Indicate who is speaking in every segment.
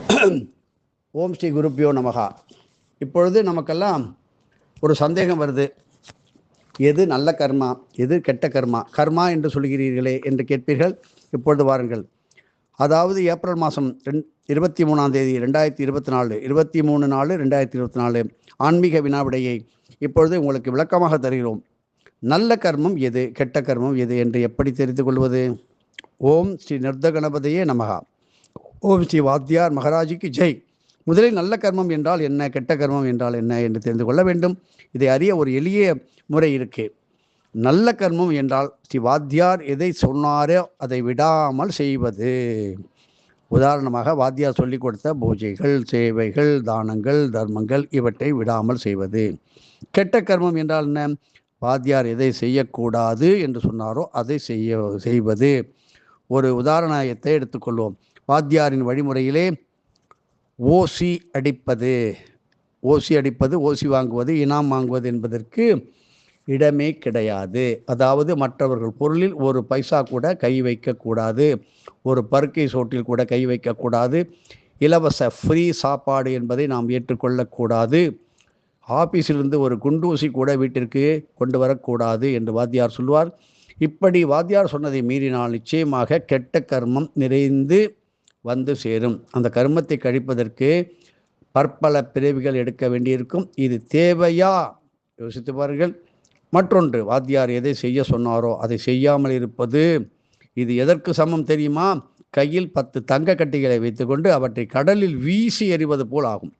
Speaker 1: ஓம் ஸ்ரீ குருப்பியோ நமகா. இப்பொழுது நமக்கெல்லாம் ஒரு சந்தேகம் வருது. எது நல்ல கர்மா, எது கெட்ட கர்மா? கர்மா என்று சொல்கிறீர்களே என்று கேட்பீர்கள். இப்பொழுது வாருங்கள். அதாவது ஏப்ரல் மாதம் 23ஆம் தேதி 2024, 23/4/2024 ஆன்மீக வினாவிடையை இப்பொழுது உங்களுக்கு விளக்கமாக தருகிறோம். நல்ல கர்மம் எது, கெட்ட கர்மம் எது என்று எப்படி தெரிந்து கொள்வது? ஓம் ஸ்ரீ நிர்த கணபதியே நமகா. ஓம் ஸ்ரீ வாத்தியார் மகாராஜிக்கு ஜெய். முதலில் நல்ல கர்மம் என்றால் என்ன, கெட்ட கர்மம் என்றால் என்ன என்று தெரிந்து கொள்ள வேண்டும். இதை அறிய ஒரு எளிய முறை இருக்கு. நல்ல கர்மம் என்றால் ஸ்ரீ வாத்தியார் எதை சொன்னாரோ அதை விடாமல் செய்வது. உதாரணமாக வாத்தியார் சொல்லிக் கொடுத்த பூஜைகள், சேவைகள், தானங்கள், தர்மங்கள் இவற்றை விடாமல் செய்வது. கெட்ட கர்மம் என்றால் என்ன? வாத்தியார் எதை செய்யக்கூடாது என்று சொன்னாரோ அதை செய்வது. ஒரு உதாரணத்தை எடுத்துக்கொள்வோம். வாத்தியாரின் வழிமுறையிலே ஓசி அடிப்பது, ஓசி வாங்குவது, இனாம் வாங்குவது என்பதற்கு இடமே கிடையாது. அதாவது மற்றவர்கள் பொருளில் ஒரு பைசா கூட கை வைக்கக்கூடாது, ஒரு பருக்கை சோட்டில் கூட கை வைக்கக்கூடாது, இலவச ஃப்ரீ சாப்பாடு என்பதை நாம் ஏற்றுக்கொள்ளக்கூடாது, ஆபீஸிலிருந்து ஒரு குண்டூசி கூட வீட்டிற்கு கொண்டு வரக்கூடாது என்று வாத்தியார் சொல்வார். இப்படி வாத்தியார் சொன்னதை மீறினால் நிச்சயமாக கெட்ட கர்மம் நிறைந்து வந்து சேரும். அந்த கர்மத்தை கழிப்பதற்கு பற்பல பிறவிகள் எடுக்க வேண்டியிருக்கும். இது தேவையா? யோசித்து பாருங்கள். மற்றொன்று, வாத்தியார் எதை செய்ய சொன்னாரோ அதை செய்யாமல் இருப்பது. இது எதற்கு சமம் தெரியுமா? கையில் 10 தங்க கட்டிகளை வைத்துக்கொண்டு அவற்றை கடலில் வீசி எறிவது போல் ஆகும்.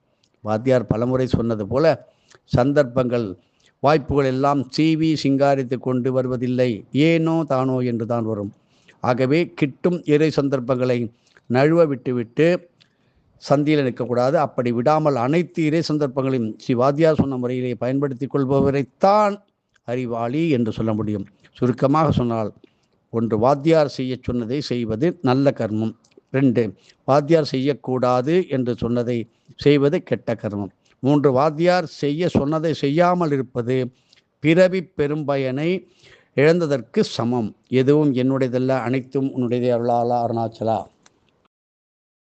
Speaker 1: வாத்தியார் பலமுறை சொன்னது போல சந்தர்ப்பங்கள், வாய்ப்புகள் எல்லாம் சீவி சிங்காரித்து கொண்டு வருவதில்லை, ஏனோ தானோ என்று தான் வரும். ஆகவே கிட்டும் இறை சந்தர்ப்பங்களை நழுவ விட்டுவிட்டு சந்தியில் நிற்கக்கூடாது. அப்படி விடாமல் அனைத்து இறை சந்தர்ப்பங்களையும் ஸ்ரீ வாத்தியார் சொன்ன முறையிலே பயன்படுத்தி கொள்பவரைத்தான் அறிவாளி என்று சொல்ல முடியும். சுருக்கமாக சொன்னால், 1, வாத்தியார் செய்ய சொன்னதை செய்வது நல்ல கர்மம். 2, வாத்தியார் செய்யக்கூடாது என்று சொன்னதை செய்வது கெட்ட கர்மம். 3, வாத்தியார் செய்ய சொன்னதை செய்யாமல் இருப்பது பிறவி பெரும்பயனை இழந்ததற்கு சமம். எதுவும் என்னுடையதல்ல, அனைத்தும் உன்னுடைய அருளாளா அருணாச்சலா.